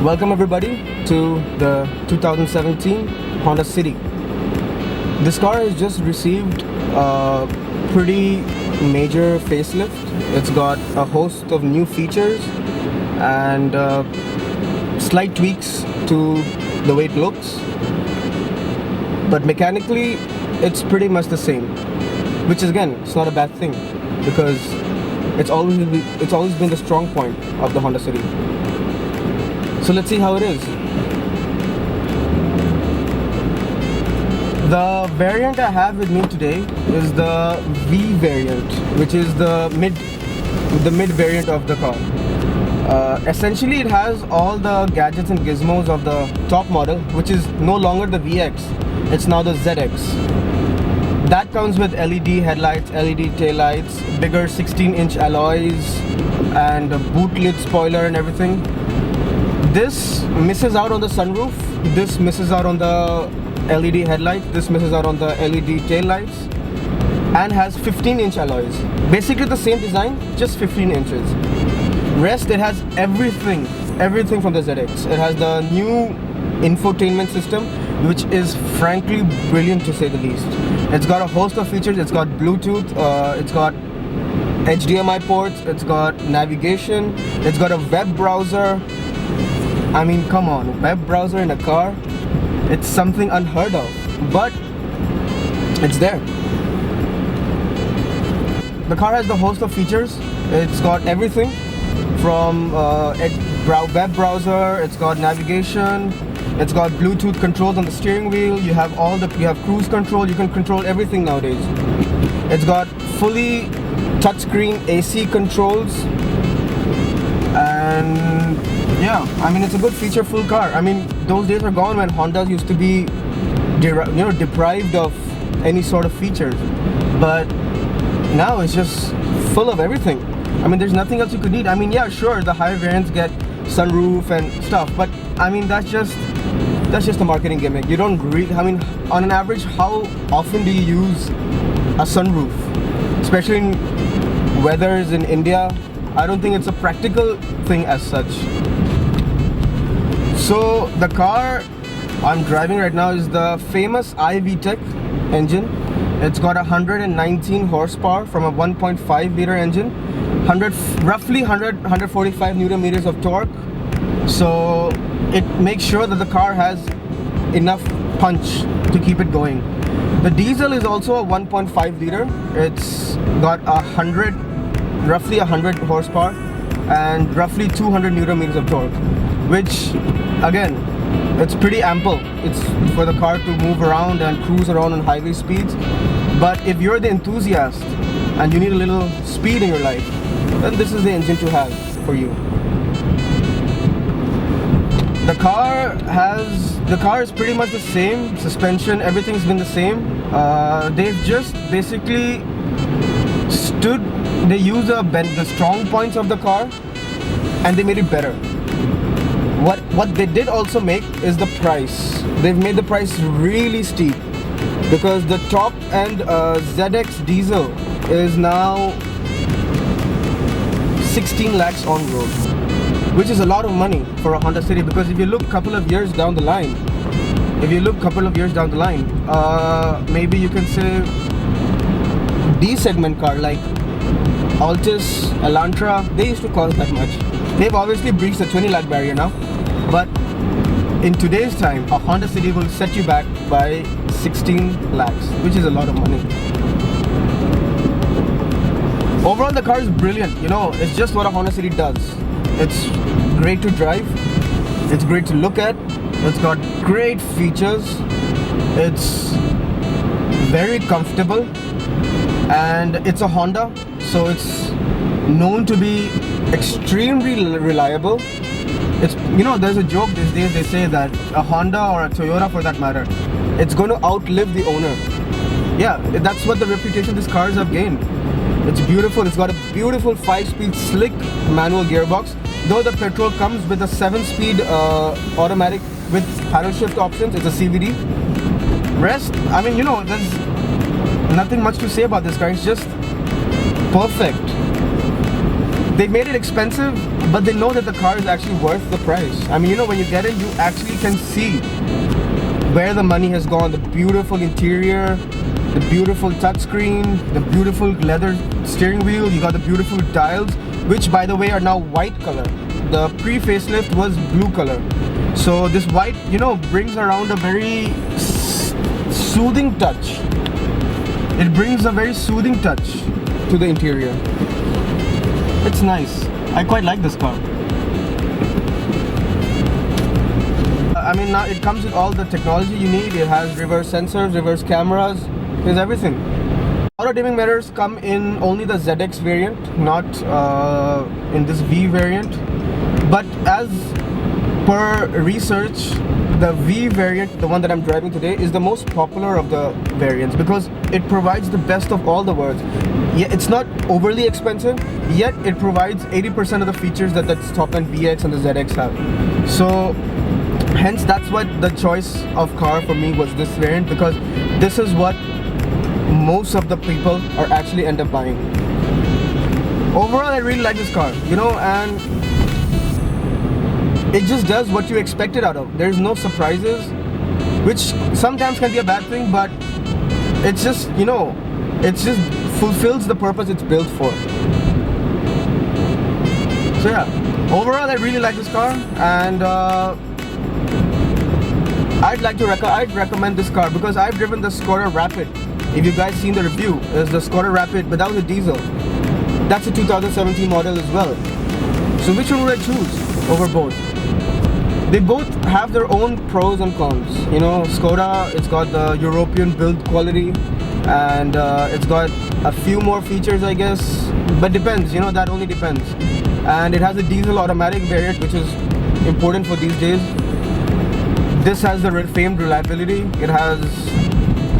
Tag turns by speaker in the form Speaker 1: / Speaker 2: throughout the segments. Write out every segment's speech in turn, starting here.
Speaker 1: Welcome everybody to the 2017 Honda City. This car has just received a pretty major facelift. It's got a host of new features and slight tweaks to the way it looks. But mechanically, it's pretty much the same, which is again, it's not a bad thing because it's always been the strong point of the Honda City. So let's see how it is. The variant I have with me today is the V variant, which is the mid variant of the car. Essentially, it has all the gadgets and gizmos of the top model, which is no longer the VX. It's now the ZX. That comes with LED headlights, LED taillights, bigger 16-inch alloys, and a boot lid spoiler and everything. This misses out on the sunroof, this misses out on the LED headlight, this misses out on the LED taillights, and has 15-inch alloys. Basically the same design, just 15 inches. Rest, it has everything from the ZX. It has the new Infotainment System, which is frankly brilliant to say the least. It's got a host of features. It's got Bluetooth, it's got HDMI ports, it's got navigation, it's got a web browser. I mean, come on, web browser in a car, it's something unheard of, but it's there. The car has the host of features. It's got everything from web browser, it's got navigation, it's got Bluetooth controls on the steering wheel, you have cruise control, you can control everything nowadays. It's got fully touchscreen AC controls, and yeah, I mean, it's a good feature-full car. I mean, those days are gone when Hondas used to be deprived of any sort of features, but now it's just full of everything. I mean, there's nothing else you could need. I mean, yeah, sure, the higher variants get sunroof and stuff, but I mean, that's just a marketing gimmick. You don't really, I mean, on an average, how often do you use a sunroof? Especially in weathers in India, I don't think it's a practical thing as such. So the car I'm driving right now is the famous iVTEC engine. It's got 119 horsepower from a 1.5 liter engine, roughly 145 Newton meters of torque. So it makes sure that the car has enough punch to keep it going. The diesel is also a 1.5 liter. It's got roughly 100 horsepower and roughly 200 Newton meters of torque, which again, it's pretty ample. It's for the car to move around and cruise around on highway speeds. But if you're the enthusiast and you need a little speed in your life, then this is the engine to have for you. The car is pretty much the same. Suspension, everything's been the same. They've just basically they used the strong points of the car and they made it better. What they did also make is the price. They've made the price really steep because the top end ZX diesel is now 16 lakhs on road, which is a lot of money for a Honda City. Because if you look a couple of years down the line, maybe you can say D segment car like Altis, Elantra, they used to cost that much. They've obviously breached the 20 lakh barrier now, but in today's time, a Honda City will set you back by 16 lakhs, which is a lot of money. Overall, the car is brilliant. You know, it's just what a Honda City does. It's great to drive, it's great to look at, it's got great features, it's very comfortable, and it's a Honda, so it's known to be extremely reliable. It's, you know, there's a joke these days, they say that a Honda or a Toyota for that matter, it's going to outlive the owner. Yeah, that's what the reputation these cars have gained. It's beautiful. It's got a beautiful 5-speed slick manual gearbox. Though the petrol comes with a 7-speed automatic with paddle shift options, it's a CVT. Rest, I mean, you know, there's nothing much to say about this car. It's just perfect. They made it expensive, but they know that the car is actually worth the price. I mean, you know, when you get in, you actually can see where the money has gone. The beautiful interior, the beautiful touchscreen, the beautiful leather steering wheel. You got the beautiful dials, which by the way are now white color. The pre-facelift was blue color. So this white, you know, brings around a very soothing touch. It brings a very soothing touch to the interior. It's nice. I quite like this car. I mean, now it comes with all the technology you need. It has reverse sensors, reverse cameras, there's everything. Auto dimming mirrors come in only the ZX variant, not in this V variant. But as per research, the V variant, the one that I'm driving today, is the most popular of the variants because it provides the best of all the worlds. Yeah, it's not overly expensive, yet it provides 80% of the features that the top-end VX and the ZX have. So hence that's what the choice of car for me was this variant, because this is what most of the people are actually end up buying. Overall, I really like this car, you know, and it just does what you expect it out of. There's no surprises, which sometimes can be a bad thing, but it's just, you know, it just fulfills the purpose it's built for. So yeah, overall I really like this car, and I'd recommend this car because I've driven the Skoda Rapid. If you guys seen the review, is the Skoda Rapid without the diesel. That's a 2017 model as well. So which one would I choose over both? They both have their own pros and cons. You know, Skoda, it's got the European build quality, and it's got a few more features, I guess, but depends, you know, that only depends. And it has a diesel automatic variant, which is important for these days. This has the famed reliability, it has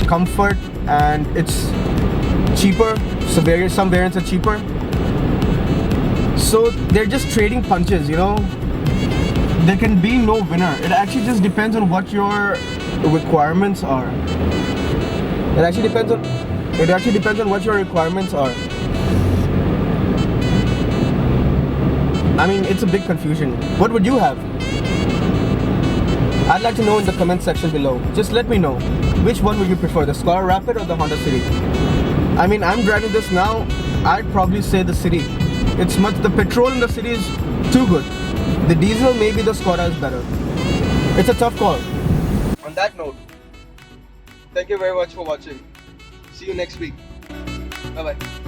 Speaker 1: comfort, and it's cheaper. So some variants are cheaper. So they're just trading punches, you know. There can be no winner. It actually just depends on what your requirements are. It actually depends on what your requirements are. I mean, it's a big confusion. What would you have? I'd like to know in the comment section below. Just let me know. Which one would you prefer, the Skoda Rapid or the Honda City? I mean, I'm driving this now. I'd probably say the City. The petrol in the City is too good. The diesel, maybe the Skoda is better. It's a tough call. On that note, thank you very much for watching. See you next week. Bye bye.